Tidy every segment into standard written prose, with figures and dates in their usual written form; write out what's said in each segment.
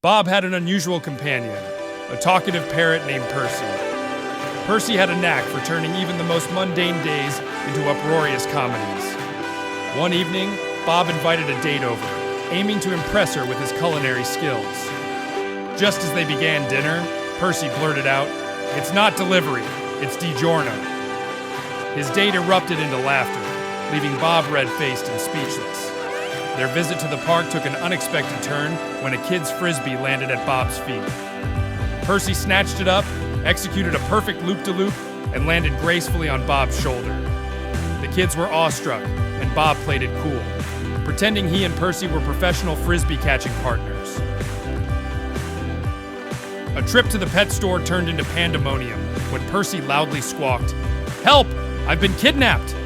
Bob had an unusual companion, a talkative parrot named Percy. Percy had a knack for turning even the most mundane days into uproarious comedies. One evening, Bob invited a date over, aiming to impress her with his culinary skills. Just as they began dinner, Percy blurted out, "It's not delivery, it's DiGiorno." His date erupted into laughter, leaving Bob red-faced and speechless. Their visit to the park took an unexpected turn when a kid's frisbee landed at Bob's feet. Percy snatched it up, executed a perfect loop-de-loop, and landed gracefully on Bob's shoulder. The kids were awestruck, and Bob played it cool, pretending he and Percy were professional frisbee-catching partners. A trip to the pet store turned into pandemonium when Percy loudly squawked, "Help! I've been kidnapped!"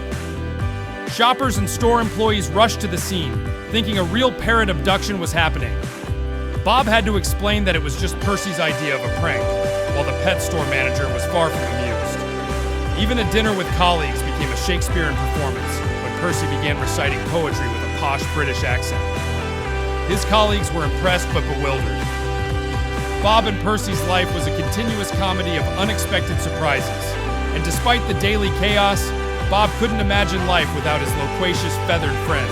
Shoppers and store employees rushed to the scene, thinking a real parrot abduction was happening. Bob had to explain that it was just Percy's idea of a prank, while the pet store manager was far from amused. Even a dinner with colleagues became a Shakespearean performance when Percy began reciting poetry with a posh British accent. His colleagues were impressed but bewildered. Bob and Percy's life was a continuous comedy of unexpected surprises, and despite the daily chaos, Bob couldn't imagine life without his loquacious feathered friend.